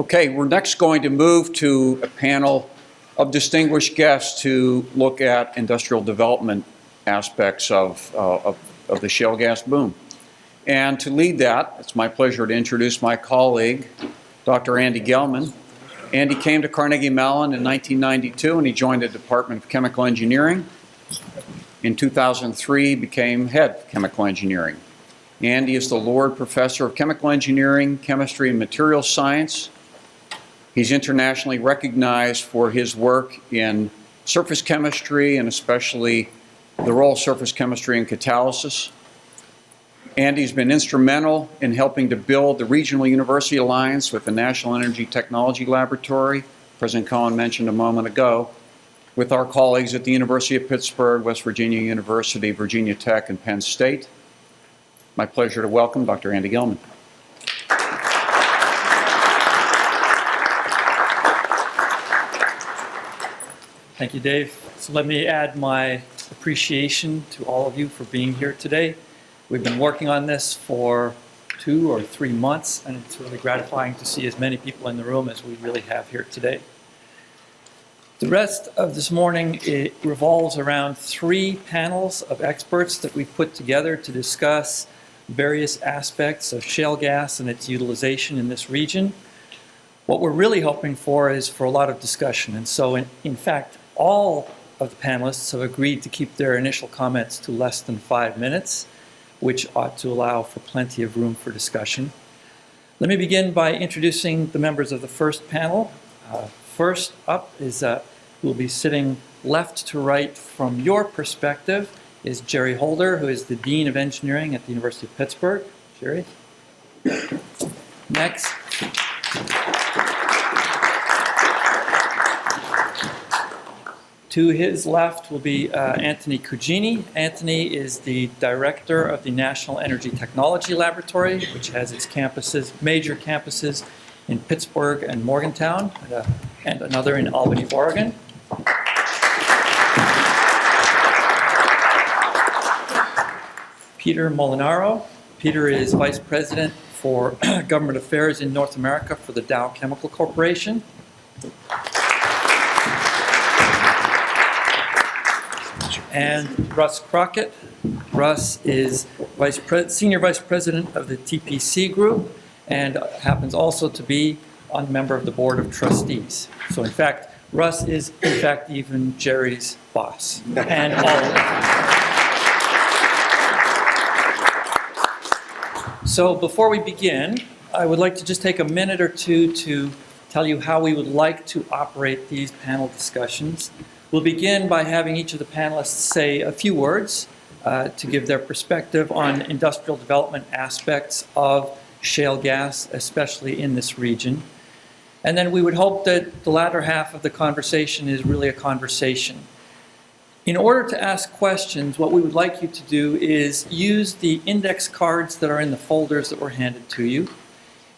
Okay, we're next going to move to a panel of distinguished guests to look at industrial development aspects of the shale gas boom. And to lead that, it's my pleasure to introduce my colleague, Dr. Andy Gelman. Andy came to Carnegie Mellon in 1992 and he joined the Department of Chemical Engineering. In 2003, he became head of chemical engineering. Andy is the Lord Professor of Chemical Engineering, Chemistry, and Materials Science. He's internationally recognized for his work in surface chemistry and especially the role of surface chemistry in catalysis. Andy's been instrumental in helping to build the Regional University Alliance with the National Energy Technology Laboratory, President Cohen mentioned a moment ago, with our colleagues at the University of Pittsburgh, West Virginia University, Virginia Tech, and Penn State. My pleasure to welcome Dr. Andy Gelman. Thank you, Dave. So let me add my appreciation to all of you for being here today. We've been working on this for 2 or 3 months, and it's really gratifying to see as many people in the room as we really have here today. The rest of this morning, it revolves around 3 panels of experts that we've put together to discuss various aspects of shale gas and its utilization in this region. What we're really hoping for is for a lot of discussion. And so, in fact, all of the panelists have agreed to keep their initial comments to less than 5 minutes, which ought to allow for plenty of room for discussion. Let me begin by introducing the members of the first panel. First up is, who will be sitting left to right from your perspective, is Jerry Holder, who is the Dean of Engineering at the University of Pittsburgh. Jerry. Next. To his left will be Anthony Cugini. Anthony is the Director of the National Energy Technology Laboratory, which has its major campuses in Pittsburgh and Morgantown, and another in Albany, Oregon. Peter Molinaro. Peter is Vice President for Government Affairs in North America for the Dow Chemical Corporation. And Russ Crockett. Russ is Senior Vice President of the TPC Group and happens also to be a member of the Board of Trustees. So in fact, Russ is in fact even Jerry's boss and all of them. So before we begin, I would like to just take a minute or two to tell you how we would like to operate these panel discussions. We'll begin by having each of the panelists say a few words to give their perspective on industrial development aspects of shale gas, especially in this region. And then we would hope that the latter half of the conversation is really a conversation. In order to ask questions, what we would like you to do is use the index cards that are in the folders that were handed to you.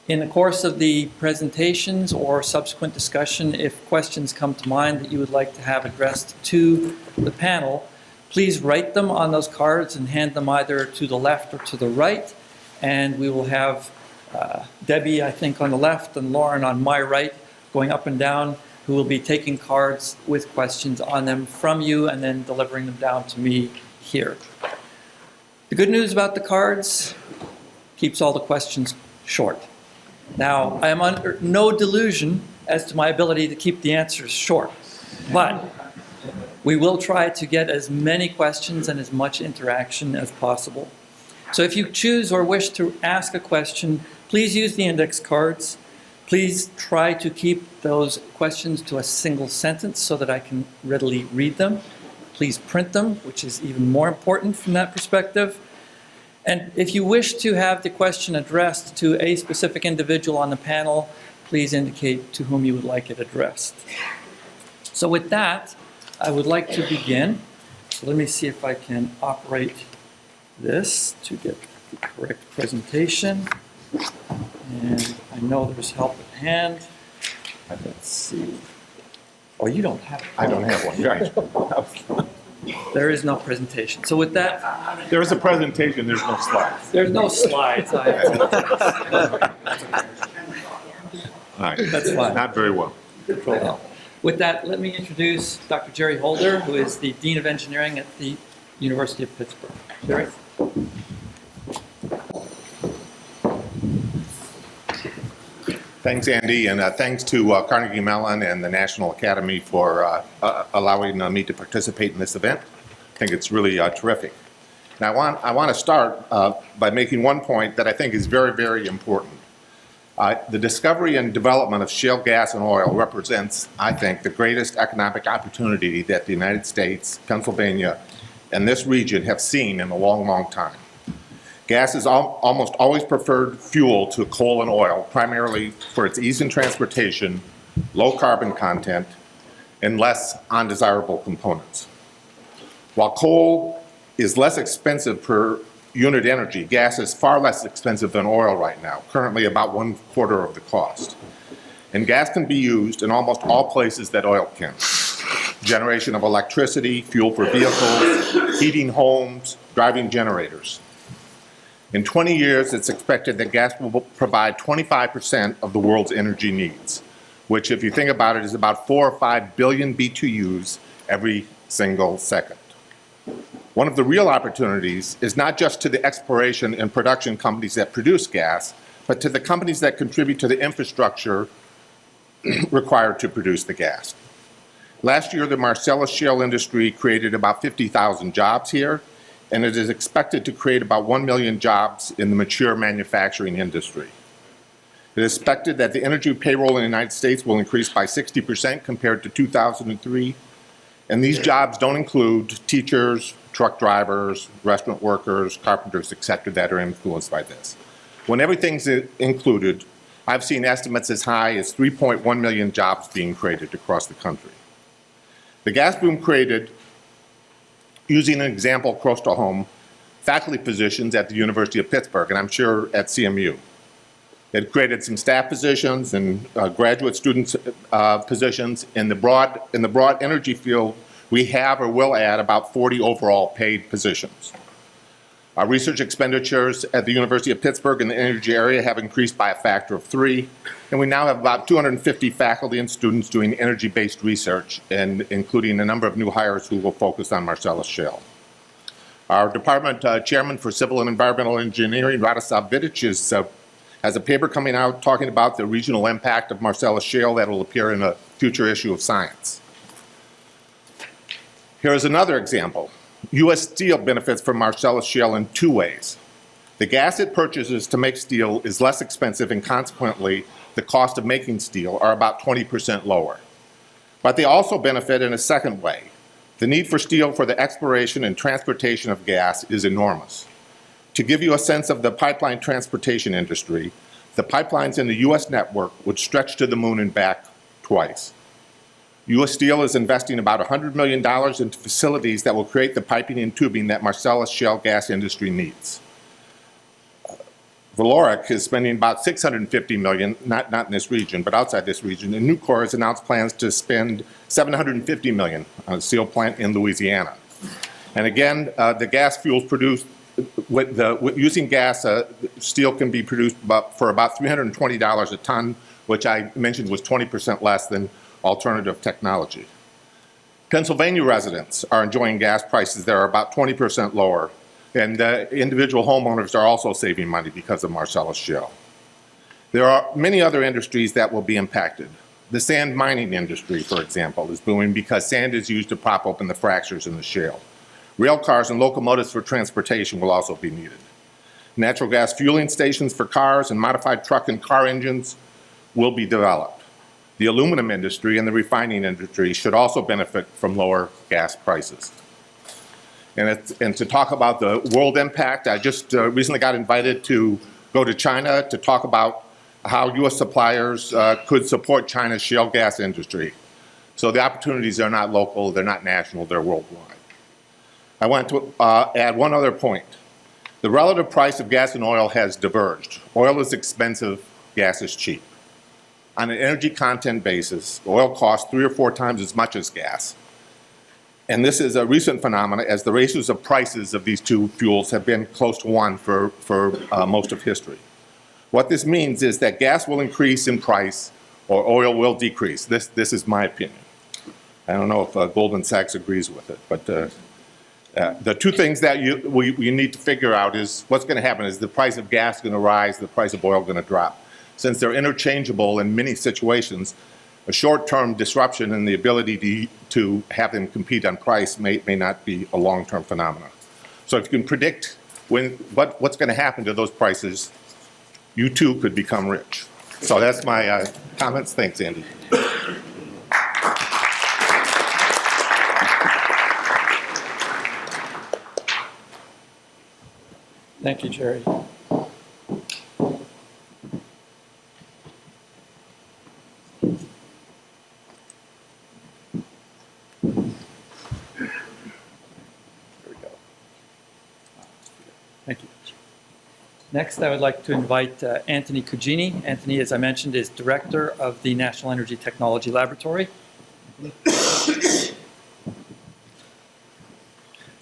In the course of the presentations or subsequent discussion, if questions come to mind that you would like to have addressed to the panel, please write them on those cards and hand them either to the left or to the right. And we will have Debbie, I think, on the left and Lauren on my right, going up and down, who will be taking cards with questions on them from you and then delivering them down to me here. The good news about the cards, keeps all the questions short. Now, I am under no delusion as to my ability to keep the answers short, but we will try to get as many questions and as much interaction as possible. So if you choose or wish to ask a question, please use the index cards. Please try to keep those questions to a single sentence so that I can readily read them. Please print them, which is even more important from that perspective. And if you wish to have the question addressed to a specific individual on the panel, please indicate to whom you would like it addressed. So with that, I would like to begin. So let me see if I can operate this to get the correct presentation. And I know there's help at hand. Let's see. Oh, you don't have one. I don't have one, right. There is no presentation. So with that... There is a presentation, there's no slides. There's no slides. right. That's fine. Not very well. Well, with that, let me introduce Dr. Jerry Holder, who is the Dean of Engineering at the University of Pittsburgh. Jerry? Thanks, Andy, and thanks to Carnegie Mellon and the National Academy for allowing me to participate in this event. I think it's really terrific. And I want to start by making one point that I think is very, very important. The discovery and development of shale gas and oil represents, I think, the greatest economic opportunity that the United States, Pennsylvania, and this region have seen in a long, long time. Gas is almost always preferred fuel to coal and oil, primarily for its ease in transportation, low carbon content, and less undesirable components. While coal is less expensive per unit energy, gas is far less expensive than oil right now, currently about 1/4 of the cost. And gas can be used in almost all places that oil can. Generation of electricity, fuel for vehicles, heating homes, driving generators. In 20 years, it's expected that gas will provide 25% of the world's energy needs, which, if you think about it, is about 4 or 5 billion BTUs every single second. One of the real opportunities is not just to the exploration and production companies that produce gas, but to the companies that contribute to the infrastructure required to produce the gas. Last year, the Marcellus Shale industry created about 50,000 jobs here, and it is expected to create about 1 million jobs in the mature manufacturing industry. It is expected that the energy payroll in the United States will increase by 60% compared to 2003, and these jobs don't include teachers, truck drivers, restaurant workers, carpenters, et cetera, that are influenced by this. When everything's included, I've seen estimates as high as 3.1 million jobs being created across the country. The gas boom created, using an example close to home, faculty positions at the University of Pittsburgh, and I'm sure at CMU. It created some staff positions and graduate student positions. In the broad energy field, we have or will add about 40 overall paid positions. Our research expenditures at the University of Pittsburgh in the energy area have increased by a factor of 3, and we now have about 250 faculty and students doing energy-based research, and including a number of new hires who will focus on Marcellus Shale. Our department chairman for civil and environmental engineering, Savitz, has a paper coming out talking about the regional impact of Marcellus Shale that will appear in a future issue of Science. Here is another example. U.S. Steel benefits from Marcellus Shale in 2 ways. The gas it purchases to make steel is less expensive, and consequently, the cost of making steel are about 20% lower. But they also benefit in a second way. The need for steel for the exploration and transportation of gas is enormous. To give you a sense of the pipeline transportation industry, the pipelines in the U.S. network would stretch to the moon and back twice. U.S. Steel is investing about $100 million into facilities that will create the piping and tubing that Marcellus Shale gas industry needs. Valoric is spending about $650 million, not in this region, but outside this region, and Nucor has announced plans to spend $750 million on a steel plant in Louisiana. And again, the gas fuels produced, using gas, steel can be produced for about $320 a ton, which I mentioned was 20% less than alternative technology. Pennsylvania residents are enjoying gas prices that are about 20% lower, and individual homeowners are also saving money because of Marcellus Shale. There are many other industries that will be impacted. The sand mining industry, for example, is booming because sand is used to prop open the fractures in the shale. Rail cars and locomotives for transportation will also be needed. Natural gas fueling stations for cars and modified truck and car engines will be developed. The aluminum industry and the refining industry should also benefit from lower gas prices. And to talk about the world impact, I just recently got invited to go to China to talk about how U.S. suppliers could support China's shale gas industry. So the opportunities are not local, they're not national, they're worldwide. I want to add one other point. The relative price of gas and oil has diverged. Oil is expensive, gas is cheap. On an energy content basis, oil costs 3 or 4 times as much as gas. And this is a recent phenomenon, as the ratios of prices of these two fuels have been close to 1 for most of history. What this means is that gas will increase in price or oil will decrease. This is my opinion. I don't know if Goldman Sachs agrees with it, but the two things that we need to figure out is what's going to happen. Is the price of gas going to rise, the price of oil going to drop? Since they're interchangeable in many situations, a short-term disruption in the ability to have them compete on price may not be a long-term phenomenon. So if you can predict what's going to happen to those prices, you too could become rich. So that's my comments. Thanks, Andy. Thank you, Jerry. Thank you. Next, I would like to invite Anthony Cugini. Anthony, as I mentioned, is Director of the National Energy Technology Laboratory.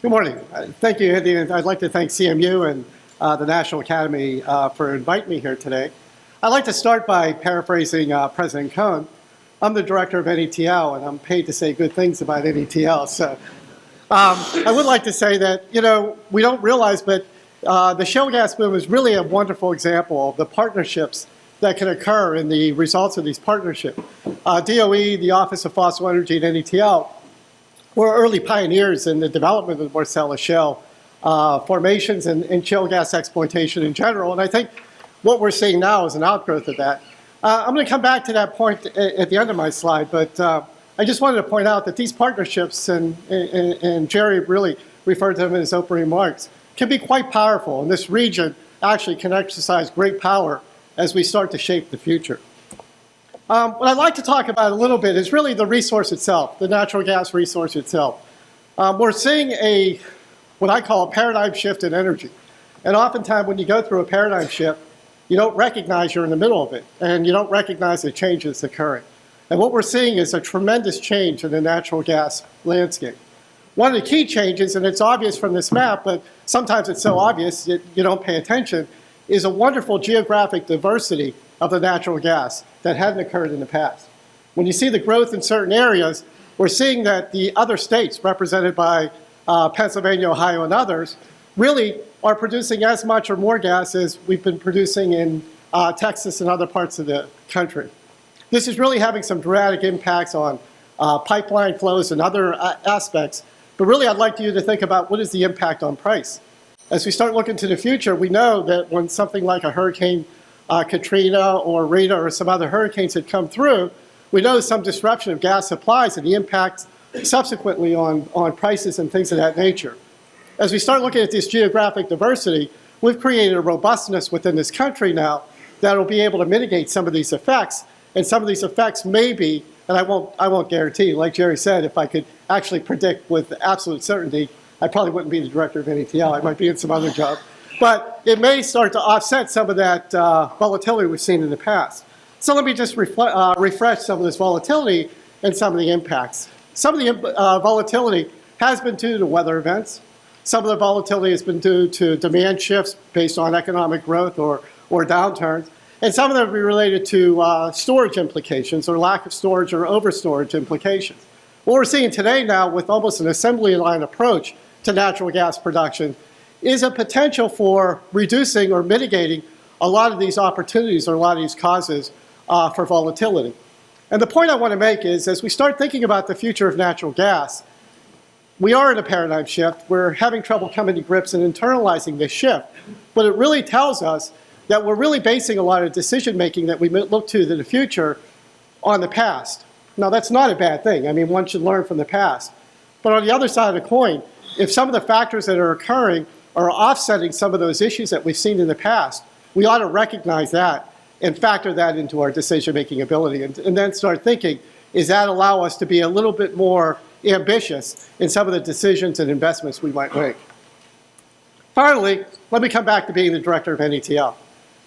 Good morning. Thank you, Andy. And I'd like to thank CMU and the National Academy for inviting me here today. I'd like to start by paraphrasing President Cohn. I'm the director of NETL, and I'm paid to say good things about NETL. So I would like to say that, we don't realize, but the shale gas boom is really a wonderful example of the partnerships that can occur in the results of these partnerships. DOE, the Office of Fossil Energy, and NETL were early pioneers in the development of the Marcellus Shale formations and shale gas exploitation in general. And I think what we're seeing now is an outgrowth of that. I'm going to come back to that point at the end of my slide, but I just wanted to point out that these partnerships, and Jerry really referred to them in his opening remarks, can be quite powerful, and this region actually can exercise great power as we start to shape the future. What I'd like to talk about a little bit is really the resource itself, the natural gas resource itself. We're seeing what I call a paradigm shift in energy. And oftentimes when you go through a paradigm shift, you don't recognize you're in the middle of it, and you don't recognize the changes occurring. And what we're seeing is a tremendous change in the natural gas landscape. One of the key changes, and it's obvious from this map, but sometimes it's so obvious that you don't pay attention, is a wonderful geographic diversity of the natural gas that hadn't occurred in the past. When you see the growth in certain areas, we're seeing that the other states, represented by Pennsylvania, Ohio, and others, really are producing as much or more gas as we've been producing in Texas and other parts of the country. This is really having some dramatic impacts on pipeline flows and other aspects. But really, I'd like you to think about what is the impact on price. As we start looking to the future, we know that when something like a Hurricane Katrina or Rita or some other hurricanes had come through, we know some disruption of gas supplies and the impact subsequently on prices and things of that nature. As we start looking at this geographic diversity, we've created a robustness within this country now that will be able to mitigate some of these effects. And some of these effects may be, and I won't guarantee, like Jerry said, if I could actually predict with absolute certainty, I probably wouldn't be the director of NETL. I might be in some other job. But it may start to offset some of that volatility we've seen in the past. So let me just refresh some of this volatility and some of the impacts. Some of the volatility has been due to weather events. Some of the volatility has been due to demand shifts based on economic growth or downturns. And some of them will be related to storage implications or lack of storage or over-storage implications. What we're seeing today now with almost an assembly line approach to natural gas production is a potential for reducing or mitigating a lot of these opportunities or a lot of these causes for volatility. And the point I want to make is as we start thinking about the future of natural gas, we are in a paradigm shift. We're having trouble coming to grips and internalizing this shift. But it really tells us that we're really basing a lot of decision-making that we look to the future on the past. Now, that's not a bad thing. I mean, one should learn from the past. But on the other side of the coin, if some of the factors that are occurring are offsetting some of those issues that we've seen in the past, we ought to recognize that and factor that into our decision-making ability and then start thinking, does that allow us to be a little bit more ambitious in some of the decisions and investments we might make? Finally, let me come back to being the director of NETL.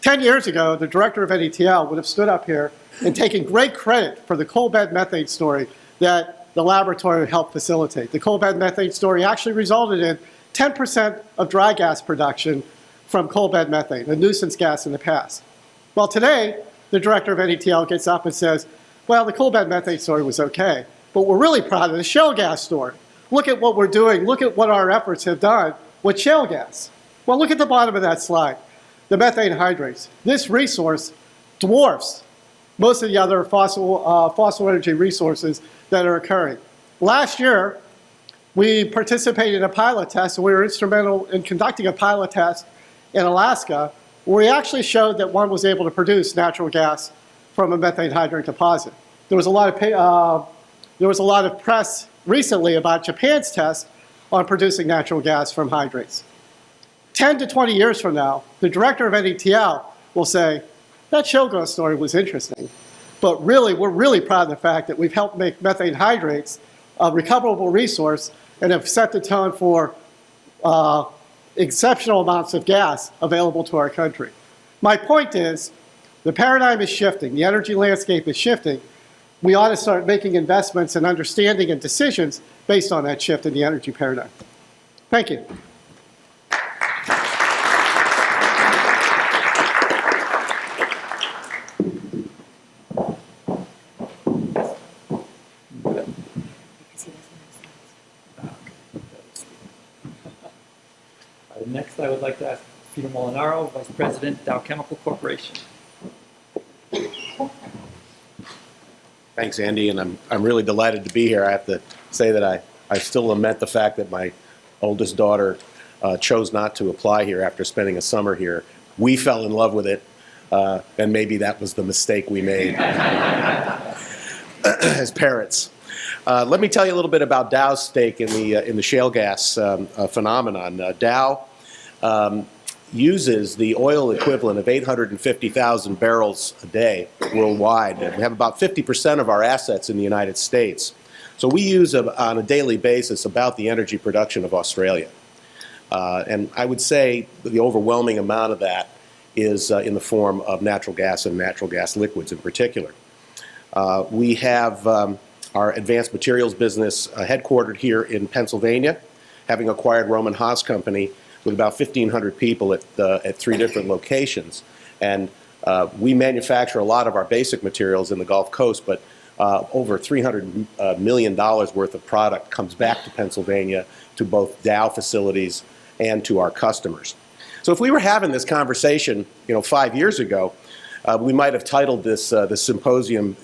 10 years ago, the director of NETL would have stood up here and taken great credit for the coal bed methane story that the laboratory helped facilitate. The coal bed methane story actually resulted in 10% of dry gas production from coal bed methane, a nuisance gas in the past. Well, today, the director of NETL gets up and says, well, the coal bed methane story was okay, but we're really proud of the shale gas story. Look at what we're doing. Look at what our efforts have done with shale gas. Well, look at the bottom of that slide, the methane hydrates. This resource dwarfs most of the other fossil energy resources that are occurring. Last year, we participated in a pilot test, and we were instrumental in conducting a pilot test in Alaska, where we actually showed that one was able to produce natural gas from a methane hydrate deposit. There was a lot of press recently about Japan's test on producing natural gas from hydrates. 10 to 20 years from now, the director of NETL will say, that shale gas story was interesting, but really, we're really proud of the fact that we've helped make methane hydrates a recoverable resource and have set the tone for exceptional amounts of gas available to our country. My point is, the paradigm is shifting, the energy landscape is shifting. We ought to start making investments and understanding and decisions based on that shift in the energy paradigm. Thank you. Next, I would like to ask Peter Molinaro, Vice President, Dow Chemical Corporation. Thanks, Andy, and I'm really delighted to be here. I have to say that I still lament the fact that my oldest daughter chose not to apply here after spending a summer here. We fell in love with it, and maybe that was the mistake we made as parents. Let me tell you a little bit about Dow's stake in the shale gas phenomenon. Dow uses the oil equivalent of 850,000 barrels a day worldwide. We have about 50% of our assets in the United States. So we use on a daily basis about the energy production of Australia. And I would say the overwhelming amount of that is in the form of natural gas and natural gas liquids in particular. We have our advanced materials business headquartered here in Pennsylvania, having acquired Roman Haas Company with about 1,500 people at 3 different locations. And we manufacture a lot of our basic materials in the Gulf Coast, but over $300 million worth of product comes back to Pennsylvania to both Dow facilities and to our customers. So if we were having this conversation, 5 years ago, we might have titled this symposium,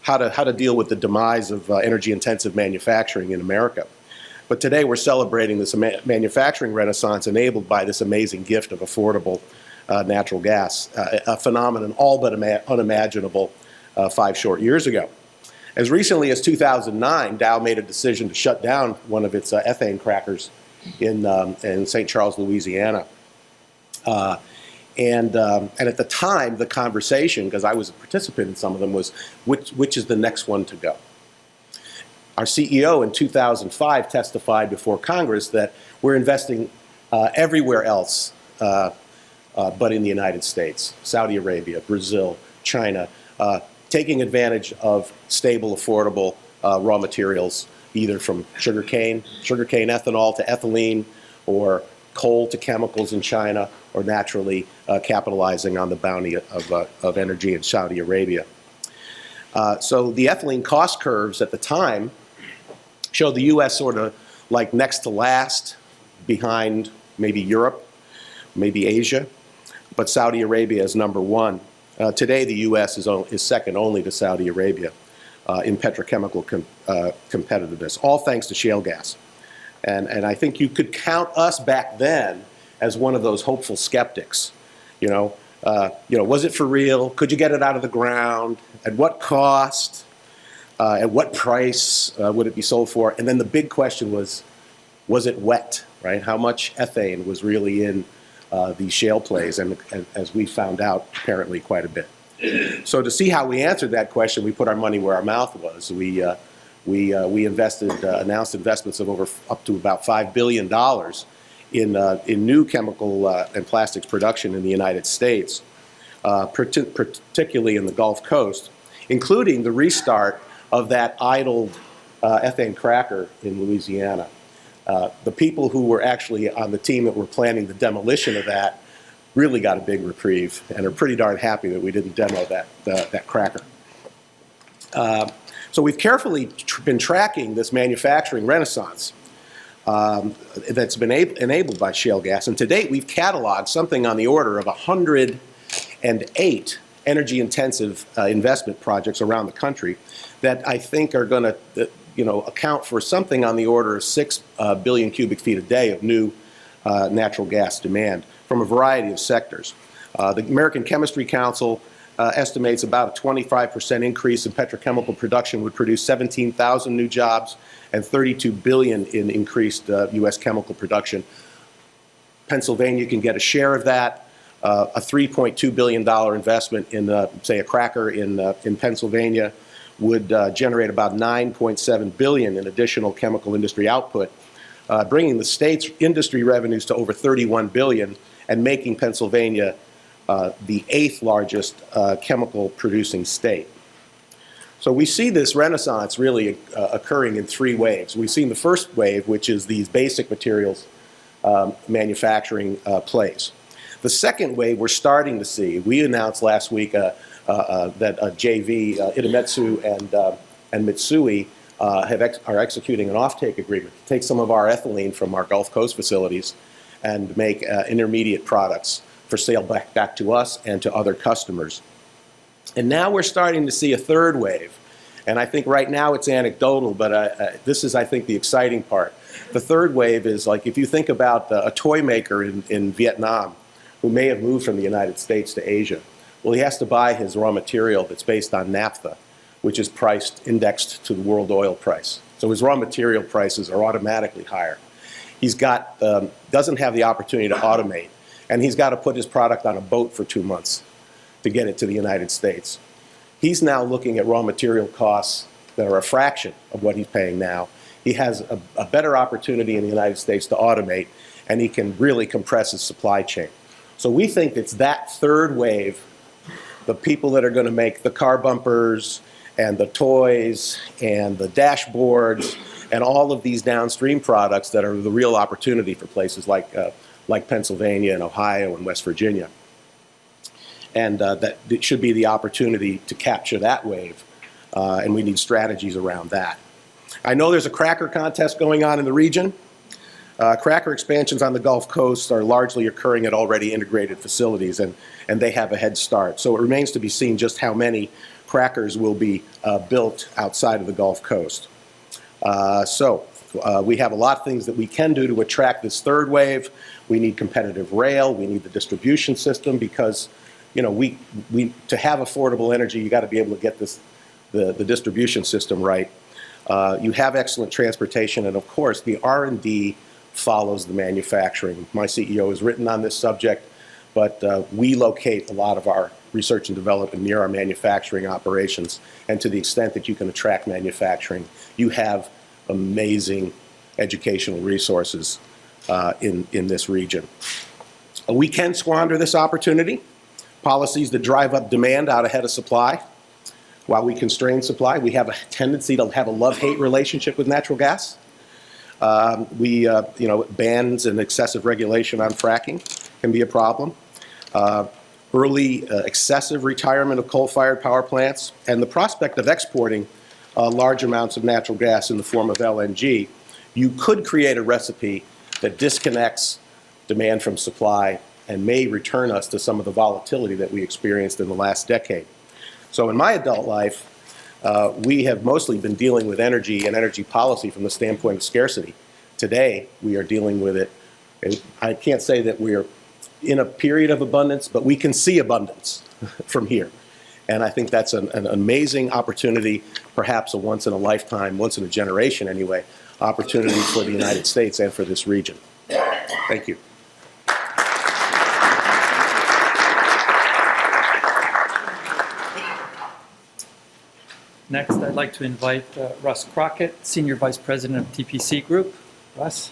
how to deal with the demise of energy-intensive manufacturing in America. But today we're celebrating this manufacturing renaissance enabled by this amazing gift of affordable natural gas, a phenomenon all but unimaginable 5 short years ago. As recently as 2009, Dow made a decision to shut down one of its ethane crackers in St. Charles, Louisiana. And at the time, the conversation, because I was a participant in some of them, was which is the next one to go? Our CEO in 2005 testified before Congress that we're investing everywhere else but in the United States, Saudi Arabia, Brazil, China, taking advantage of stable, affordable raw materials, either from sugarcane ethanol to ethylene, or coal to chemicals in China, or naturally capitalizing on the bounty of energy in Saudi Arabia. So the ethylene cost curves at the time showed the U.S. sort of like next to last, behind maybe Europe, maybe Asia, but Saudi Arabia is number 1. Today the U.S. is second only to Saudi Arabia in petrochemical competitiveness, all thanks to shale gas. And I think you could count us back then as one of those hopeful skeptics. Was it for real? Could you get it out of the ground? At what cost? At what price would it be sold for? And then the big question was it wet, right? How much ethane was really in these shale plays? And as we found out, apparently quite a bit. So to see how we answered that question, we put our money where our mouth was. We announced investments of up to about $5 billion in new chemical and plastics production in the United States, particularly in the Gulf Coast, including the restart of that idled ethane cracker in Louisiana. The people who were actually on the team that were planning the demolition of that really got a big reprieve and are pretty darn happy that we didn't demo that cracker. So we've carefully been tracking this manufacturing renaissance that's been enabled by shale gas. And to date, we've cataloged something on the order of 108 energy-intensive investment projects around the country that I think are going to account for something on the order of 6 billion cubic feet a day of new natural gas demand from a variety of sectors. The American Chemistry Council estimates about a 25% increase in petrochemical production would produce 17,000 new jobs and 32 billion in increased U.S. chemical production. Pennsylvania can get a share of that. A $3.2 billion investment in, say, a cracker in Pennsylvania would generate about $9.7 billion in additional chemical industry output, bringing the state's industry revenues to over $31 billion and making Pennsylvania the 8th largest chemical producing state. So we see this renaissance really occurring in 3 waves. We've seen the first wave, which is these basic materials manufacturing plays. The second wave we're starting to see, we announced last week that JV, Idemitsu and Mitsui are executing an offtake agreement to take some of our ethylene from our Gulf Coast facilities and make intermediate products for sale back to us and to other customers. And now we're starting to see a third wave. And I think right now it's anecdotal, but this is, I think, the exciting part. The third wave is like if you think about a toy maker in Vietnam who may have moved from the United States to Asia. Well, he has to buy his raw material that's based on naphtha, which is indexed to the world oil price. So his raw material prices are automatically higher. He's doesn't have the opportunity to automate, and he's got to put his product on a boat for 2 months to get it to the United States. He's now looking at raw material costs that are a fraction of what he's paying now. He has a better opportunity in the United States to automate, and he can really compress his supply chain. So we think it's that third wave, the people that are going to make the car bumpers and the toys and the dashboards and all of these downstream products that are the real opportunity for places like Pennsylvania and Ohio and West Virginia. And that it should be the opportunity to capture that wave, and we need strategies around that. I know there's a cracker contest going on in the region. Cracker expansions on the Gulf Coast are largely occurring at already integrated facilities, and they have a head start. So it remains to be seen just how many crackers will be built outside of the Gulf Coast. We have a lot of things that we can do to attract this third wave. We need competitive rail. We need the distribution system because, to have affordable energy, you got to be able to get the distribution system right. You have excellent transportation, and of course, the R&D follows the manufacturing. My CEO has written on this subject, but we locate a lot of our research and development near our manufacturing operations, and to the extent that you can attract manufacturing, you have amazing educational resources in this region. We can squander this opportunity. Policies that drive up demand out ahead of supply. While we constrain supply, we have a tendency to have a love-hate relationship with natural gas. Bans and excessive regulation on fracking can be a problem. Early excessive retirement of coal-fired power plants and the prospect of exporting large amounts of natural gas in the form of LNG, you could create a recipe that disconnects demand from supply and may return us to some of the volatility that we experienced in the last decade. So in my adult life, we have mostly been dealing with energy and energy policy from the standpoint of scarcity. Today, we are dealing with it, and I can't say that we're in a period of abundance, but we can see abundance from here. And I think that's an amazing opportunity, perhaps a once in a lifetime, once in a generation anyway, opportunity for the United States and for this region. Thank you. Next, I'd like to invite Russ Crockett, Senior Vice President of TPC Group. Russ?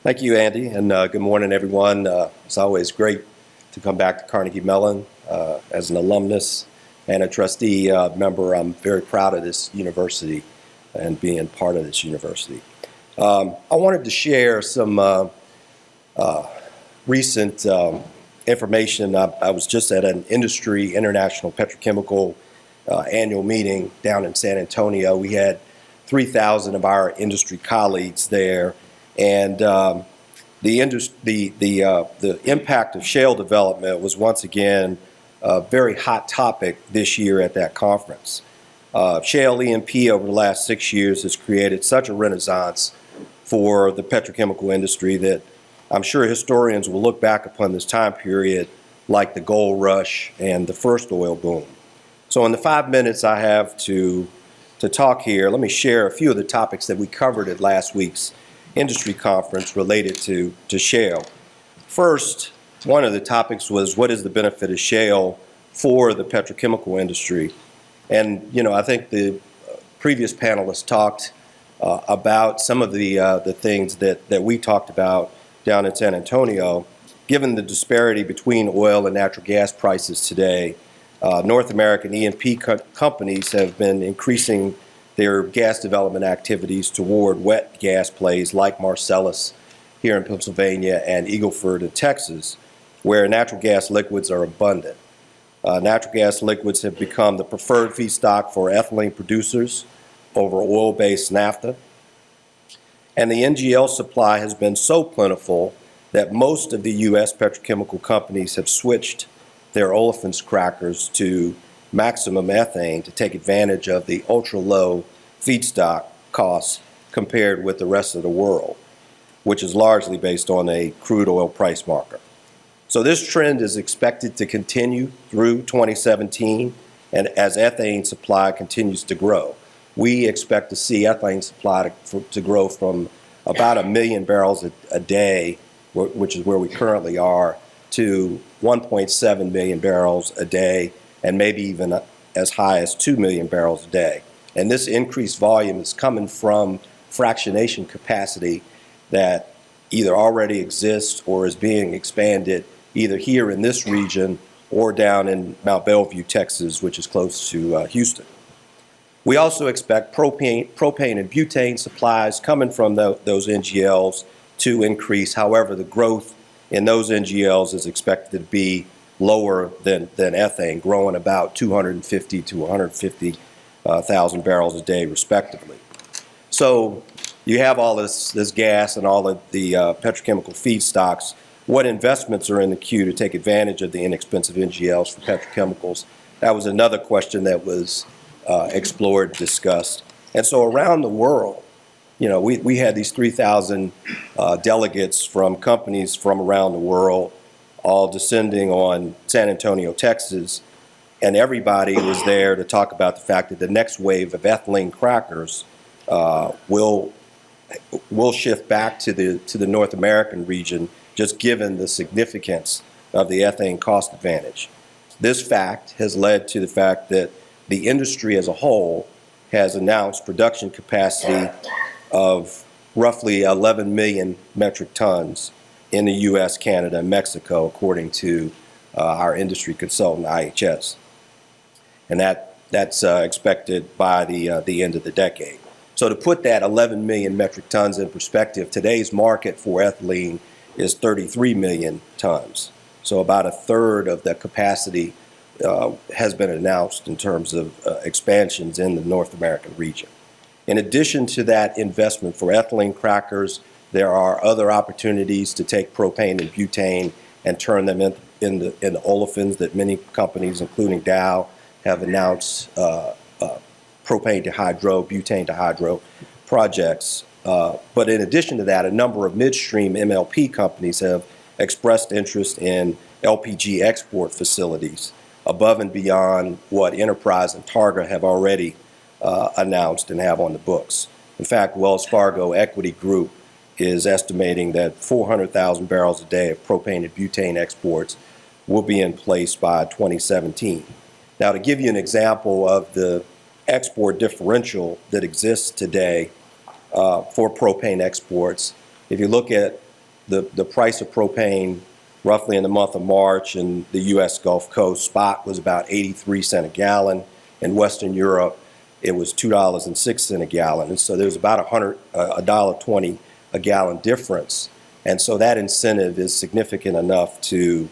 Thank you, Andy, and good morning, everyone. It's always great to come back to Carnegie Mellon. As an alumnus and a trustee member, I'm very proud of this university. and being part of this university. I wanted to share some recent information. I was just at an industry international petrochemical annual meeting down in San Antonio. We had 3,000 of our industry colleagues there, and the impact of shale development was once again a very hot topic this year at that conference. Shale E&P over the last 6 years has created such a renaissance for the petrochemical industry that I'm sure historians will look back upon this time period like the gold rush and the first oil boom. So in the 5 minutes I have to talk here, let me share a few of the topics that we covered at last week's industry conference related to shale. First, one of the topics was, what is the benefit of shale for the petrochemical industry? And, you know, I think the previous panelists talked about some of the things that we talked about down in San Antonio. Given the disparity between oil and natural gas prices today, North American E&P companies have been increasing their gas development activities toward wet gas plays like Marcellus here in Pennsylvania and Eagle Ford in Texas, where natural gas liquids are abundant. Natural gas liquids have become the preferred feedstock for ethylene producers over oil-based naphtha. And the NGL supply has been so plentiful that most of the U.S. petrochemical companies have switched their olefins crackers to maximum ethane to take advantage of the ultra-low feedstock costs compared with the rest of the world, which is largely based on a crude oil price marker. So this trend is expected to continue through 2017, and as ethane supply continues to grow. We expect to see ethane supply to grow from about 1 million barrels a day, which is where we currently are, to 1.7 million barrels a day, and maybe even as high as 2 million barrels a day. And this increased volume is coming from fractionation capacity that either already exists or is being expanded either here in this region or down in Mount Belvieu, Texas, which is close to Houston. We also expect propane and butane supplies coming from those NGLs to increase. However, the growth in those NGLs is expected to be lower than ethane, growing about 250 to 150,000 barrels a day, respectively. So you have all this gas and all of the petrochemical feedstocks. What investments are in the queue to take advantage of the inexpensive NGLs for petrochemicals? That was another question that was explored, discussed. And so around the world, you know, we had these 3,000 delegates from companies from around the world, all descending on San Antonio, Texas, and everybody was there to talk about the fact that the next wave of ethylene crackers will shift back to the North American region, just given the significance of the ethane cost advantage. This fact has led to the fact that the industry as a whole has announced production capacity of roughly 11 million metric tons in the U.S., Canada, and Mexico, according to our industry consultant, IHS. And that's expected by the end of the decade. So to put that 11 million metric tons in perspective, today's market for ethylene is 33 million tons. So about a third of the capacity has been announced in terms of expansions in the North American region. In addition to that investment for ethylene crackers, there are other opportunities to take propane and butane and turn them into olefins that many companies, including Dow, have announced propane to hydro, butane to hydro projects. But in addition to that, a number of midstream MLP companies have expressed interest in LPG export facilities above and beyond what Enterprise and Targa have already announced and have on the books. In fact, Wells Fargo Equity Group is estimating that 400,000 barrels a day of propane and butane exports will be in place by 2017. Now, to give you an example of the export differential that exists today for propane exports, if you look at the price of propane roughly in the month of March in the U.S. Gulf Coast, spot was about 83 cents a gallon. In Western Europe, it was $2.06 a gallon. And so there's about $1.20 a gallon difference. And so that incentive is significant enough to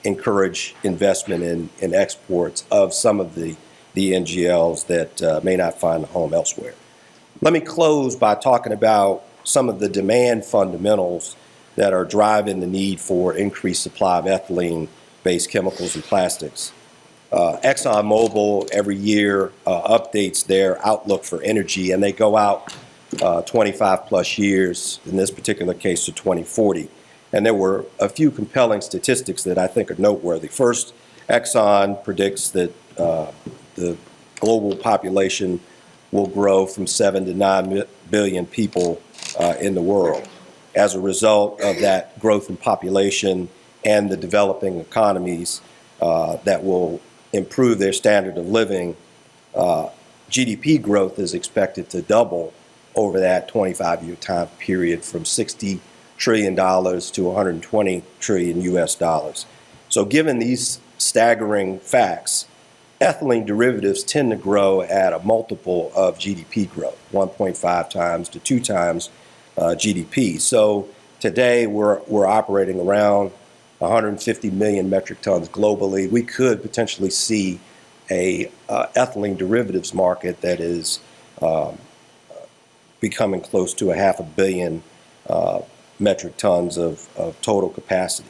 encourage investment in exports of some of the NGLs that may not find a home elsewhere. Let me close by talking about some of the demand fundamentals that are driving the need for increased supply of ethylene-based chemicals and plastics. ExxonMobil every year updates their outlook for energy, and they go out 25 plus years, in this particular case to 2040. And there were a few compelling statistics that I think are noteworthy. First, Exxon predicts that the global population will grow from 7 to 9 billion people in the world. As a result of that growth in population and the developing economies that will improve their standard of living, GDP growth is expected to double over that 25-year time period from $60 trillion to 120 trillion US dollars. So given these staggering facts, ethylene derivatives tend to grow at a multiple of GDP growth, 1.5 times to 2 times GDP. So today we're operating around 150 million metric tons globally. We could potentially see a ethylene derivatives market that is becoming close to 500 million metric tons of total capacity.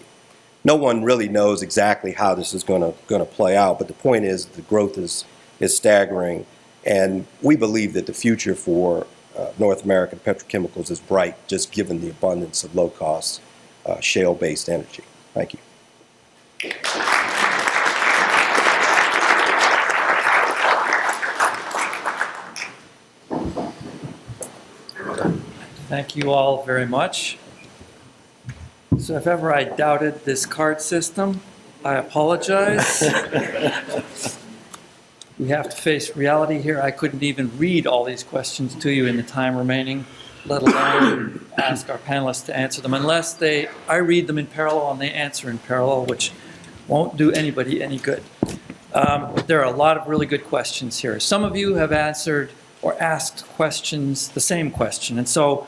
No one really knows exactly how this is going to play out, but the point is the growth is staggering, and we believe that the future for North American petrochemicals is bright, just given the abundance of low-cost shale-based energy. Thank you. Thank you all very much. So if ever I doubted this card system, I apologize. We have to face reality here. I couldn't even read all these questions to you in the time remaining, let alone ask our panelists to answer them, unless I read them in parallel and they answer in parallel, which won't do anybody any good. There are a lot of really good questions here. Some of you have answered or asked questions, the same question, and so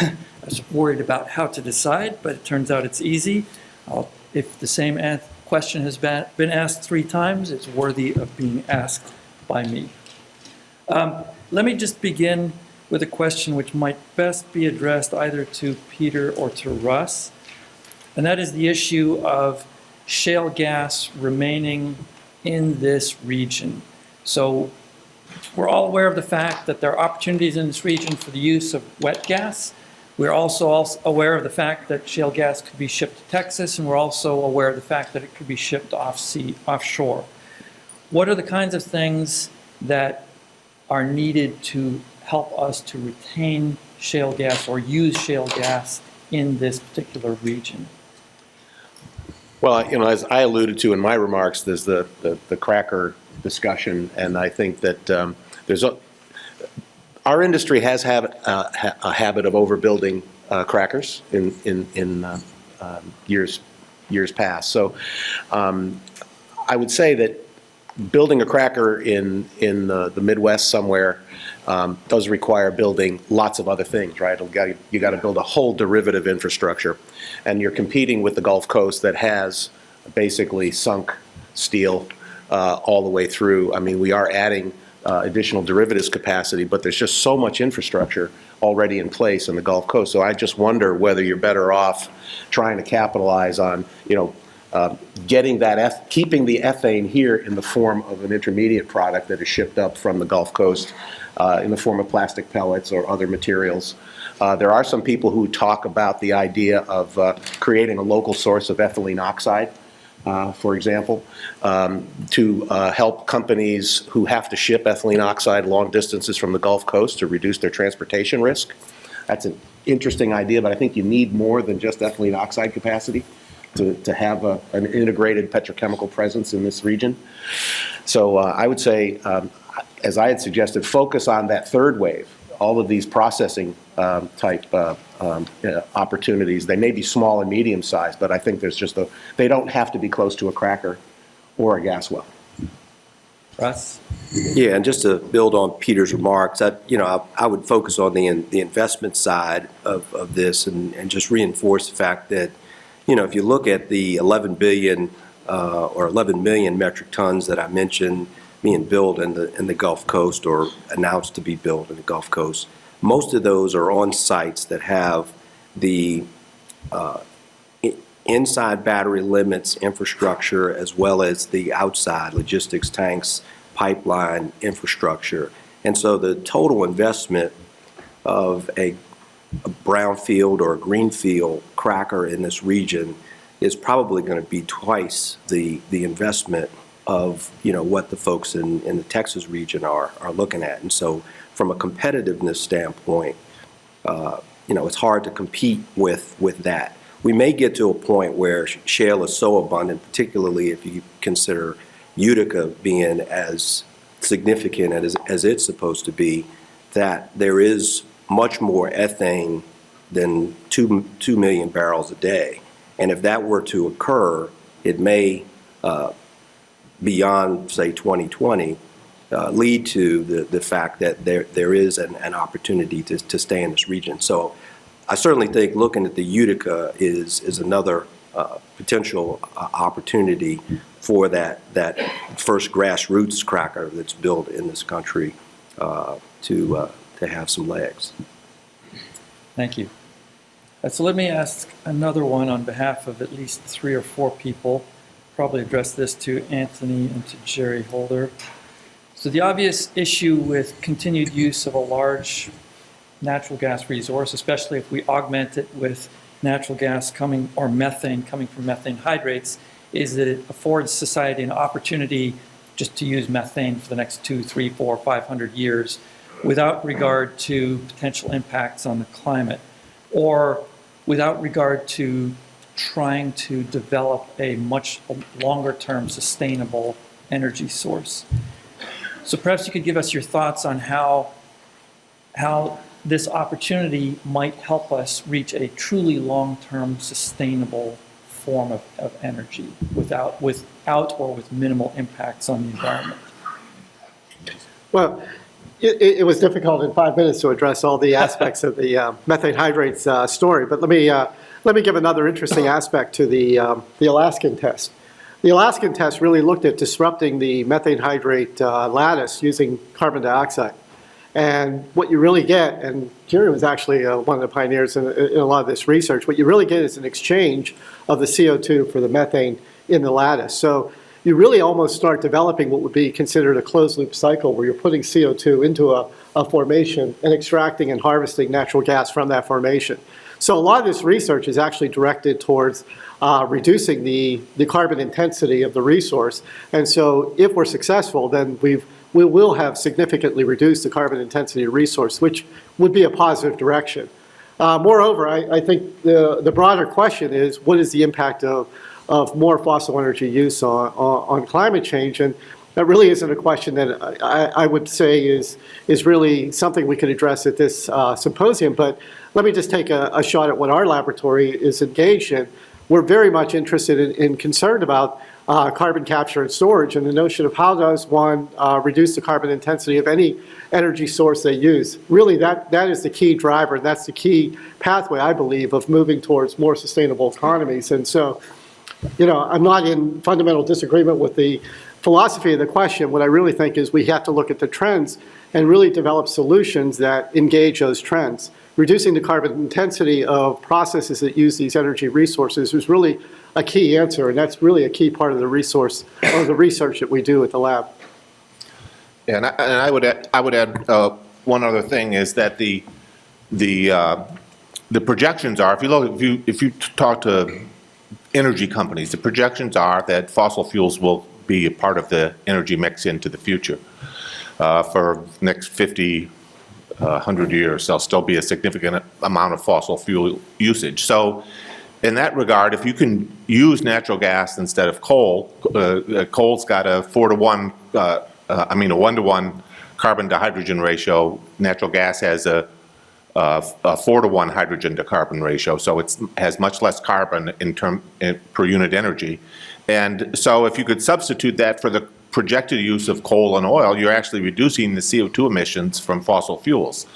I was worried about how to decide, but it turns out it's easy. If the same question has been asked 3 times, it's worthy of being asked by me. Let me just begin with a question which might best be addressed either to Peter or to Russ, and that is the issue of shale gas remaining in this region. So we're all aware of the fact that there are opportunities in this region for the use of wet gas. We're also aware of the fact that shale gas could be shipped to Texas, and we're also aware of the fact that it could be shipped offshore. What are the kinds of things that are needed to help us to retain shale gas or use shale gas in this particular region? Well, as I alluded to in my remarks, there's the cracker discussion, and I think that our industry has had a habit of overbuilding crackers in years past. So I would say that building a cracker in the Midwest somewhere does require building lots of other things, right? You got to build a whole derivative infrastructure, and you're competing with the Gulf Coast that has basically sunk steel all the way through. I mean, we are adding additional derivatives capacity, but there's just so much infrastructure already in place in the Gulf Coast. So I just wonder whether you're better off trying to capitalize on, keeping the ethane here in the form of an intermediate product that is shipped up from the Gulf Coast in the form of plastic pellets or other materials. There are some people who talk about the idea of creating a local source of ethylene oxide, for example, to help companies who have to ship ethylene oxide long distances from the Gulf Coast to reduce their transportation risk. That's an interesting idea, but I think you need more than just ethylene oxide capacity to have an integrated petrochemical presence in this region. So I would say, as I had suggested, focus on that third wave, all of these processing type opportunities. They may be small and medium sized, but I think there's they don't have to be close to a cracker or a gas well. Russ? Yeah, and just to build on Peter's remarks, I would focus on the investment side of this and just reinforce the fact that, if you look at the 11 billion or 11 million metric tons that I mentioned being built in the Gulf Coast or announced to be built in the Gulf Coast, most of those are on sites that have the inside battery limits infrastructure as well as the outside logistics tanks, pipeline infrastructure. And so the total investment of a brownfield or a greenfield cracker in this region is probably going to be twice the investment of what the folks in the Texas region are looking at. And so from a competitiveness standpoint, it's hard to compete with that. We may get to a point where shale is so abundant, particularly if you consider Utica being as significant as it's supposed to be, that there is much more ethane than 2 million barrels a day. And if that were to occur, it may, beyond, say, 2020, lead to the fact that there is an opportunity to stay in this region. So I certainly think looking at the Utica is another potential opportunity for that first grassroots cracker that's built in this country to have some legs. Thank you. So let me ask another one on behalf of at least 3 or 4 people. Probably address this to Anthony and to Jerry Holder. So the obvious issue with continued use of a large natural gas resource, especially if we augment it with natural gas or methane coming from methane hydrates, is that it affords society an opportunity just to use methane for the next 2, 3, 4, 500 years without regard to potential impacts on the climate, or without regard to trying to develop a much longer-term sustainable energy source. So perhaps you could give us your thoughts on how this opportunity might help us reach a truly long-term sustainable form of energy without or with minimal impacts on the environment. Well, it was difficult in 5 minutes to address all the aspects of the methane hydrates story, but let me give another interesting aspect to the Alaskan test. The Alaskan test really looked at disrupting the methane hydrate lattice using carbon dioxide. And what you really get, and Jerry was actually one of the pioneers in a lot of this research, what you really get is an exchange of the CO2 for the methane in the lattice. So you really almost start developing what would be considered a closed loop cycle where you're putting CO2 into a formation and extracting and harvesting natural gas from that formation. So a lot of this research is actually directed towards reducing the carbon intensity of the resource. And so if we're successful, then we will have significantly reduced the carbon intensity of resource, which would be a positive direction. Moreover, I think the broader question is, what is the impact of more fossil energy use on climate change? And that really isn't a question that I would say is really something we could address at this symposium. But let me just take a shot at what our laboratory is engaged in. We're very much interested and concerned about carbon capture and storage, and the notion of how does one reduce the carbon intensity of any energy source they use. Really, that is the key driver, and that's the key pathway, I believe, of moving towards more sustainable economies. And so, I'm not in fundamental disagreement with the philosophy of the question. What I really think is we have to look at the trends and really develop solutions that engage those trends. Reducing the carbon intensity of processes that use these energy resources is really a key answer, and that's really a key part of the resource or the research that we do at the lab. Yeah, and I would add one other thing is that the projections are, if you talk to energy companies, the projections are that fossil fuels will be a part of the energy mix into the future. For the next 50, 100 years, there'll still be a significant amount of fossil fuel usage. So in that regard, if you can use natural gas instead of coal, coal's got a 1 to 1 carbon to hydrogen ratio. Natural gas has a 4 to 1 hydrogen to carbon ratio, so it has much less carbon per unit energy. And so if you could substitute that for projected use of coal and oil, you're actually reducing the CO2 emissions from fossil fuels.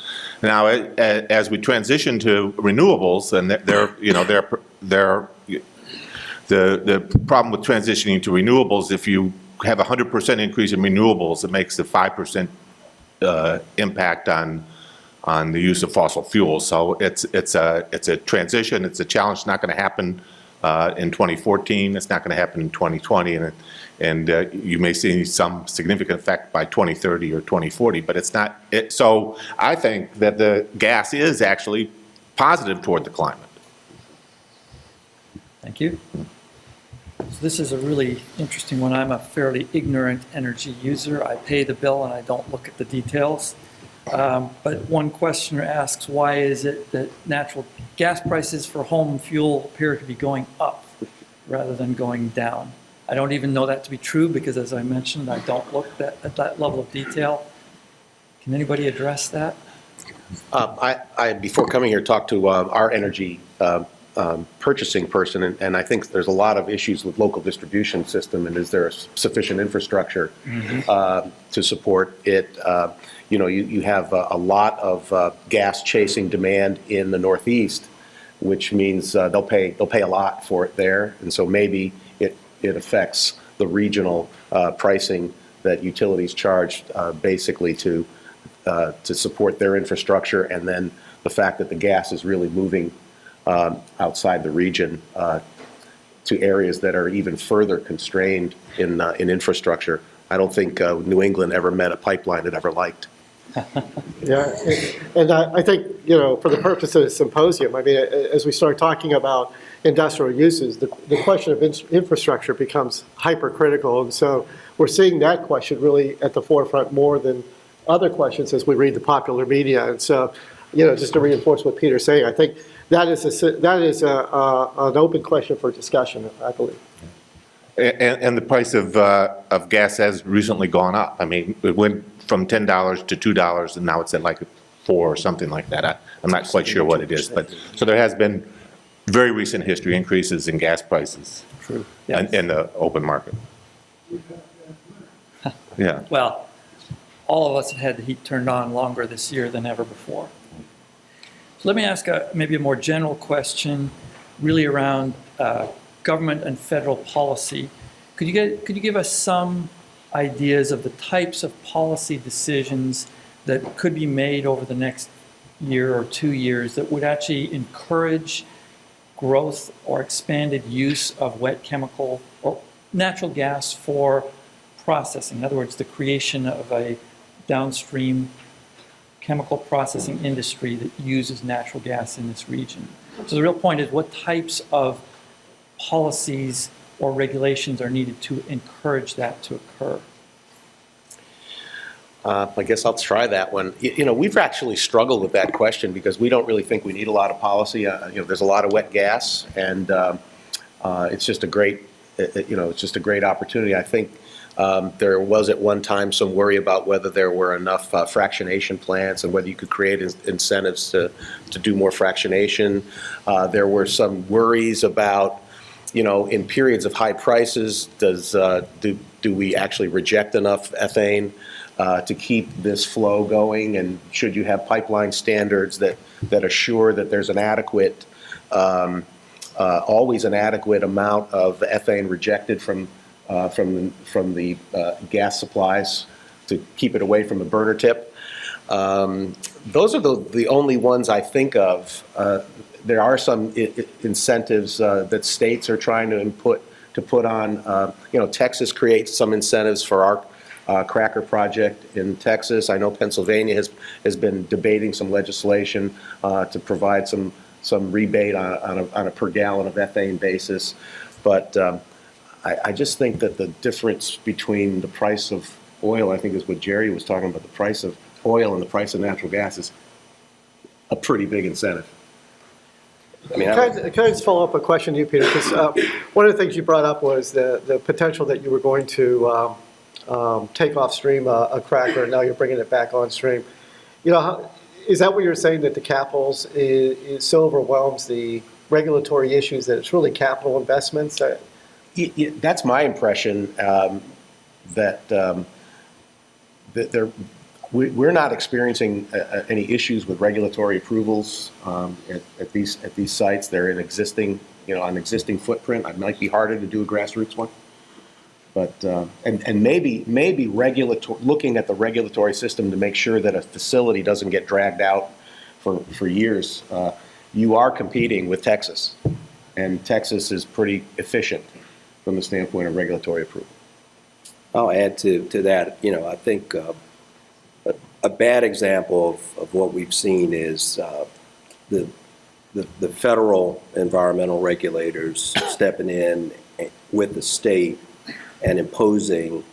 Now, as we transition to renewables, and the problem with transitioning to renewables, if you have a 100% increase in renewables, it makes a 5% impact on the use of fossil fuels. So it's a transition. It's a challenge. It's not going to happen in 2014. It's not going to happen in 2020, and you may see some significant effect by 2030 or 2040. But it's not. So I think that the gas is actually positive toward the climate. Thank you. So this is a really interesting one. I'm a fairly ignorant energy user. I pay the bill and I don't look at the details. But one questioner asks, why is it that natural gas prices for home fuel appear to be going up rather than going down? I don't even know that to be true because, as I mentioned, I don't look at that level of detail. Can anybody address that? I before coming here, talked to our energy purchasing person, and I think there's a lot of issues with local distribution system, and is there a sufficient infrastructure to support it? You have a lot of gas chasing demand in the Northeast, which means they'll pay a lot for it there, and so maybe it affects the regional pricing that utilities charge basically to support their infrastructure, and then the fact that the gas is really moving outside the region to areas that are even further constrained in infrastructure. I don't think New England ever met a pipeline it ever liked. Yeah, and I think, for the purpose of the symposium, I mean, as we start talking about industrial uses, the question of infrastructure becomes hypercritical, and so we're seeing that question really at the forefront more than other questions as we read the popular media. And so, just to reinforce what Peter's saying, I think that is an open question for discussion, I believe. And the price of gas has recently gone up. I mean, it went from $10 to $2, and now it's at like $4 or something like that. I'm not quite sure what it is, but so there has been very recent history increases in gas prices. True. In the open market. Yeah. Well, all of us have had the heat turned on longer this year than ever before. So let me ask maybe a more general question, really around government and federal policy. Could you give us some ideas of the types of policy decisions that could be made over the next year or 2 years that would actually encourage growth or expanded use of wet chemical or natural gas for processing? In other words, the creation of a downstream chemical processing industry that uses natural gas in this region. So the real point is, what types of policies or regulations are needed to encourage that to occur? I guess I'll try that one. We've actually struggled with that question because we don't really think we need a lot of policy. There's a lot of wet gas, and it's just a great, it's just a great opportunity. I think there was at one time some worry about whether there were enough fractionation plants and whether you could create incentives to do more fractionation. There were some worries about, in periods of high prices, do we actually reject enough ethane to keep this flow going, and should you have pipeline standards that assure that there's an adequate, always an adequate amount of ethane rejected from the gas supplies to keep it away from the burner tip. Those are the only ones I think of. There are some incentives that states are trying to put on. Texas creates some incentives for our cracker project in Texas. I know Pennsylvania has been debating some legislation to provide some rebate on a per gallon of ethane basis, but I just think that the difference between the price of oil, I think is what Jerry was talking about, the price of oil and the price of natural gas is a pretty big incentive. Can I just follow up a question to you, Peter? Because one of the things you brought up was the potential that you were going to take off stream a cracker, and now you're bringing it back on stream. Is that what you're saying, that the capitals is so overwhelms the regulatory issues that it's really capital investments? That's my impression. that we're not experiencing any issues with regulatory approvals at these sites. They're in existing, on existing footprint. It might be harder to do a grassroots one, but and maybe looking at the regulatory system to make sure that a facility doesn't get dragged out for years. You are competing with Texas, and Texas is pretty efficient from the standpoint of regulatory approval. I'll add to that. I think a bad example of what we've seen is the federal environmental regulators stepping in with the state and imposing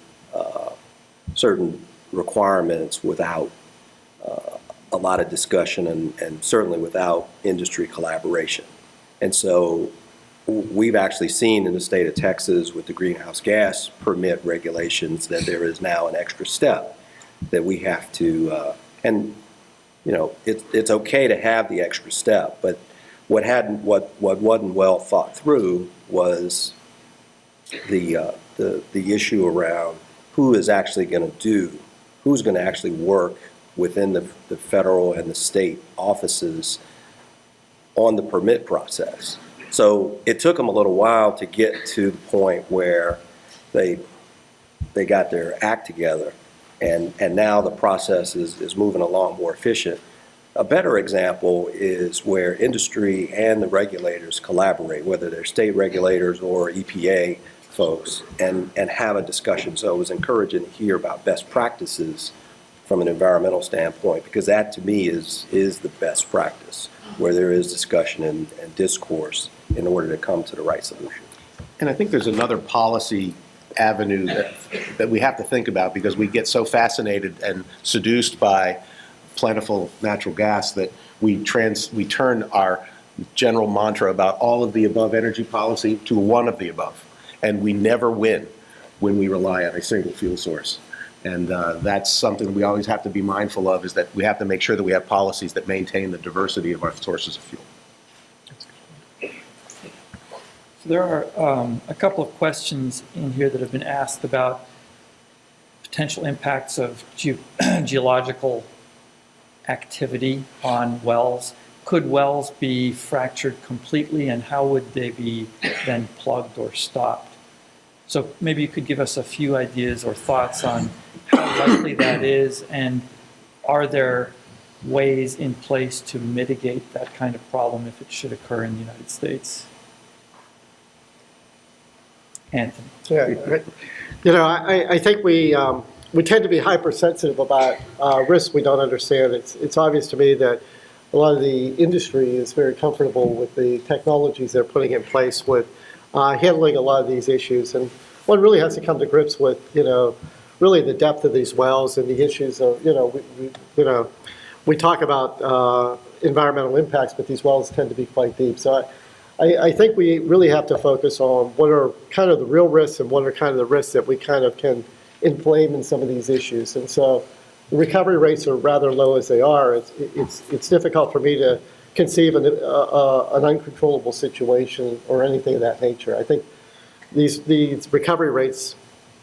certain requirements without a lot of discussion and certainly without industry collaboration. And so we've actually seen in the state of Texas with the greenhouse gas permit regulations that there is now an extra step that we have to, it's okay to have the extra step, but what wasn't well thought through was the issue around who's going to actually work within the federal and the state offices on the permit process. So it took them a little while to get to the point where they got their act together, and now the process is moving along more efficient. A better example is where industry and the regulators collaborate, whether they're state regulators or EPA folks, and have a discussion. So it was encouraging to hear about best practices from an environmental standpoint, because that to me is the best practice, where there is discussion and discourse in order to come to the right solution. And I think there's another policy avenue that we have to think about, because we get so fascinated and seduced by plentiful natural gas that we turn our general mantra about all of the above energy policy to one of the above. And we never win when we rely on a single fuel source. And that's something we always have to be mindful of, is that we have to make sure that we have policies that maintain the diversity of our sources of fuel. So there are a couple of questions in here that have been asked about potential impacts of geological activity on wells. Could wells be fractured completely, and how would they be then plugged or stopped? So maybe you could give us a few ideas or thoughts on how likely that is, and are there ways in place to mitigate that kind of problem if it should occur in the United States? Anthony. Yeah, I think we tend to be hypersensitive about risks we don't understand. It's obvious to me that a lot of the industry is very comfortable with the technologies they're putting in place with handling a lot of these issues. And one really has to come to grips with, really the depth of these wells and the issues of, we talk about environmental impacts, but these wells tend to be quite deep. So I think we really have to focus on what are kind of the real risks and what are kind of the risks that we kind of can inflame in some of these issues. And so the recovery rates are rather low as they are. It's difficult for me to conceive an uncontrollable situation or anything of that nature. I think these recovery rates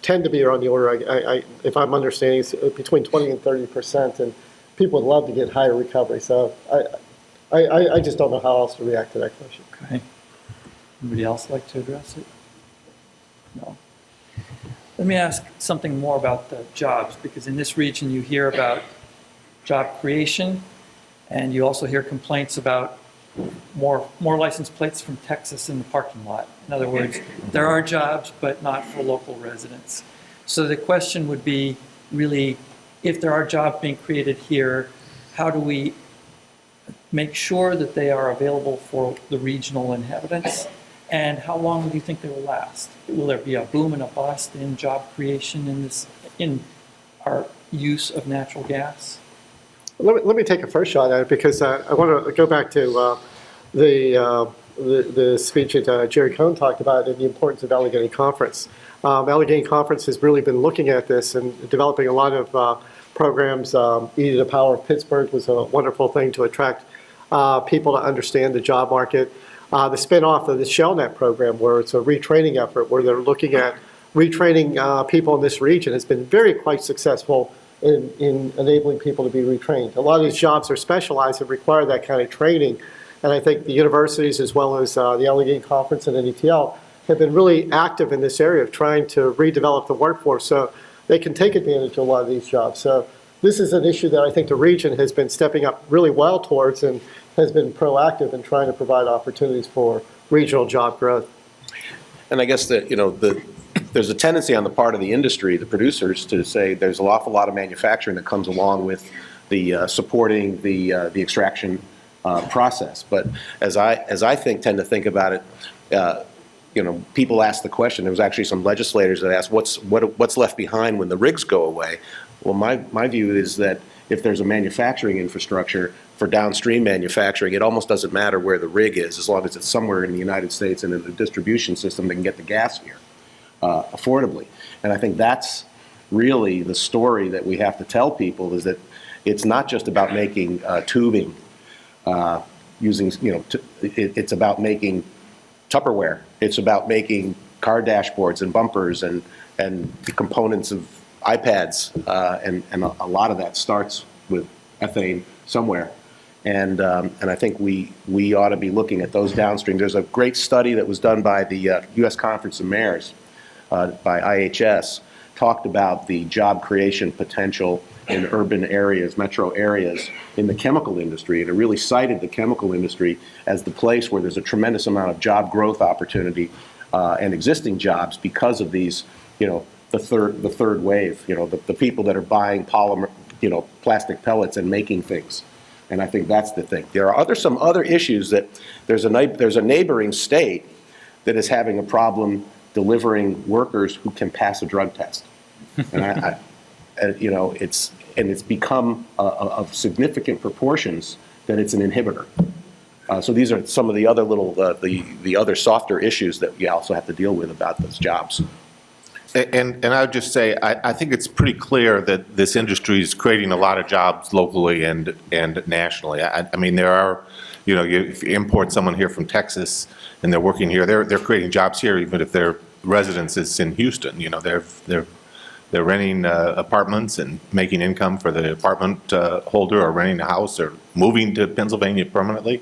tend to be on the order, if I'm understanding, between 20 and 30%, and people would love to get higher recovery. So I just don't know how else to react to that question. Okay. Anybody else like to address it? No. Let me ask something more about the jobs, because in this region you hear about job creation, and you also hear complaints about more license plates from Texas in the parking lot. In other words, there are jobs, but not for local residents. So the question would be, really, if there are jobs being created here, how do we make sure that they are available for the regional inhabitants? And how long do you think they will last? Will there be a boom and a bust in job creation in our use of natural gas? Let me take a first shot at it, because I want to go back to the speech that Jerry Cohn talked about and the importance of Allegheny Conference. Allegheny Conference has really been looking at this and developing a lot of programs. E to the Power of Pittsburgh was a wonderful thing to attract people to understand the job market. The spinoff of the ShaleNet program, where it's a retraining effort, where they're looking at retraining people in this region has been quite successful in enabling people to be retrained. A lot of these jobs are specialized and require that kind of training. And I think the universities, as well as the LEE conference and NETL, have been really active in this area of trying to redevelop the workforce so they can take advantage of a lot of these jobs. So this is an issue that I think the region has been stepping up really well towards and has been proactive in trying to provide opportunities for regional job growth. And I guess that, there's a tendency on the part of the industry, the producers, to say there's an awful lot of manufacturing that comes along with the supporting the extraction process. But as I tend to think about it, people ask the question. There was actually some legislators that asked, what's left behind when the rigs go away? Well, my view is that if there's a manufacturing infrastructure for downstream manufacturing, it almost doesn't matter where the rig is, as long as it's somewhere in the United States and in the distribution system that can get the gas here affordably. And I think that's really the story that we have to tell people, is that it's not just about making tubing using, it's about making Tupperware. It's about making car dashboards and bumpers and the components of iPads, and a lot of that starts with ethane somewhere. And I think we ought to be looking at those downstream. There's a great study that was done by the U.S. Conference of Mayors, by IHS, talked about the job creation potential in urban areas, metro areas, in the chemical industry. And it really cited the chemical industry as the place where there's a tremendous amount of job growth opportunity and existing jobs because of these, the third wave, the people that are buying polymer, plastic pellets and making things. And I think that's the thing. There are some other issues that there's a neighboring state that is having a problem delivering workers who can pass a drug test. And it's become of significant proportions that it's an inhibitor. So these are some of the other the other softer issues that we also have to deal with about those jobs. And I would just say, I think it's pretty clear that this industry is creating a lot of jobs locally and nationally. I mean, there are, if you import someone here from Texas and they're working here, they're creating jobs here, even if their residence is in Houston. They're renting apartments and making income for the apartment holder, or renting a house, or moving to Pennsylvania permanently,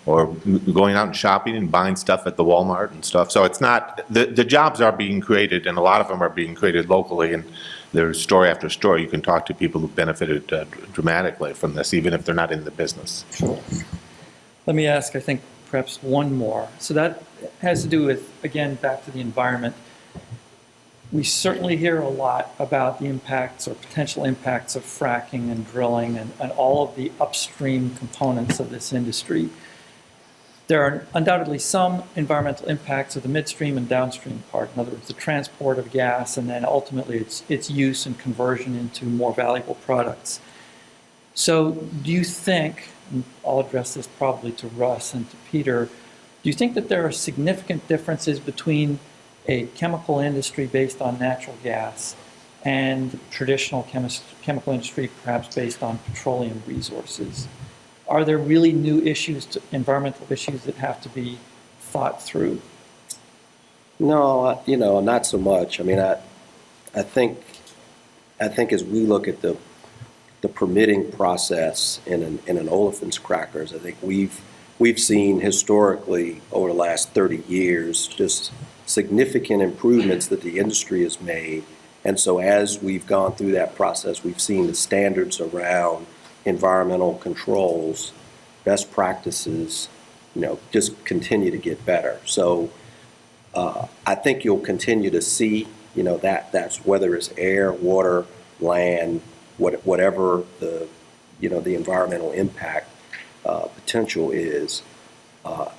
or going out and shopping and buying stuff at the Walmart and stuff. So it's not, the jobs are being created, and a lot of them are being created locally, and there's story after story. You can talk to people who've benefited dramatically from this, even if they're not in the business. Let me ask, I think, perhaps one more. So that has to do with, again, back to the environment. We certainly hear a lot about the impacts or potential impacts of fracking and drilling and all of the upstream components of this industry. There are undoubtedly some environmental impacts of the midstream and downstream part. In other words, the transport of gas and then ultimately its use and conversion into more valuable products. So do you think, and I'll address this probably to Russ and to Peter, do you think that there are significant differences between a chemical industry based on natural gas and traditional chemical industry perhaps based on petroleum resources? Are there really new issues, environmental issues that have to be thought through? No, not so much. I mean, I think as we look at the permitting process in an olefins crackers, I think we've seen historically over the last 30 years just significant improvements that the industry has made. And so as we've gone through that process, we've seen the standards around environmental controls, best practices, just continue to get better. So I think you'll continue to see, that's whether it's air, water, land, whatever the environmental impact potential is.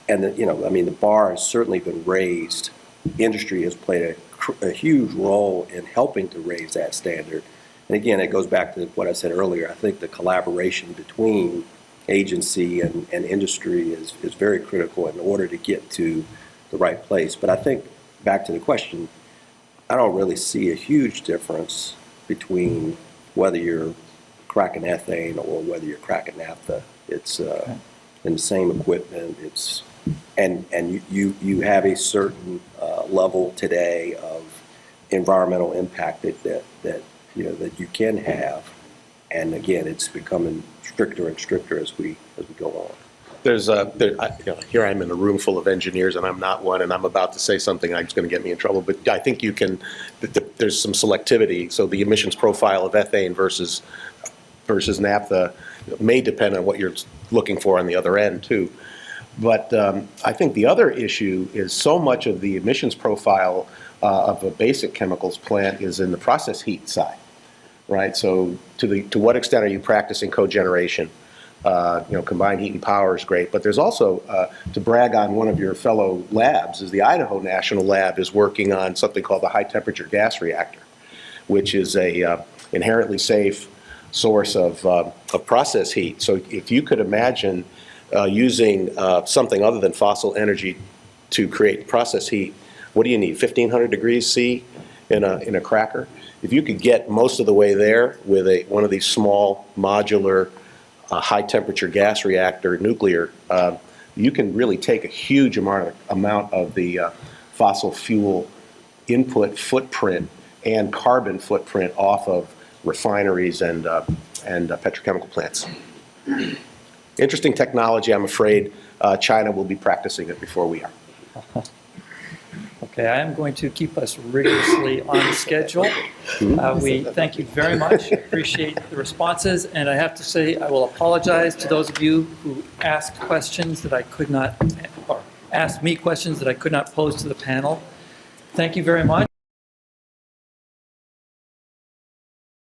And the bar has certainly been raised. Industry has played a huge role in helping to raise that standard. And again, it goes back to what I said earlier. I think the collaboration between agency and industry is very critical in order to get to the right place. But I think, back to the question, I don't really see a huge difference between whether you're cracking ethane or whether you're cracking naphtha. It's in the same equipment. And you have a certain level today of environmental impact that you can have. And again, it's becoming stricter and stricter as we go on. Here I'm in a room full of engineers, and I'm not one, and I'm about to say something that's going to get me in trouble, but I think there's some selectivity. So the emissions profile of ethane versus naphtha may depend on what you're looking for on the other end, too. But I think the other issue is so much of the emissions profile of a basic chemicals plant is in the process heat side, right? So to what extent are you practicing cogeneration? Combined heat and power is great, but there's also, to brag on one of your fellow labs, is the Idaho National Lab is working on something called the high temperature gas reactor, which is a inherently safe source of process heat. So if you could imagine using something other than fossil energy to create process heat, what do you need, 1,500 degrees C in a cracker? If you could get most of the way there with one of these small modular high temperature gas reactor nuclear, you can really take a huge amount of the fossil fuel input footprint and carbon footprint off of refineries and petrochemical plants. Interesting technology. I'm afraid China will be practicing it before we are. Okay, I am going to keep us rigorously on schedule. We thank you very much, appreciate the responses, and I have to say I will apologize to those of you who asked questions that I could not, or asked me questions that I could not pose to the panel. Thank you very much.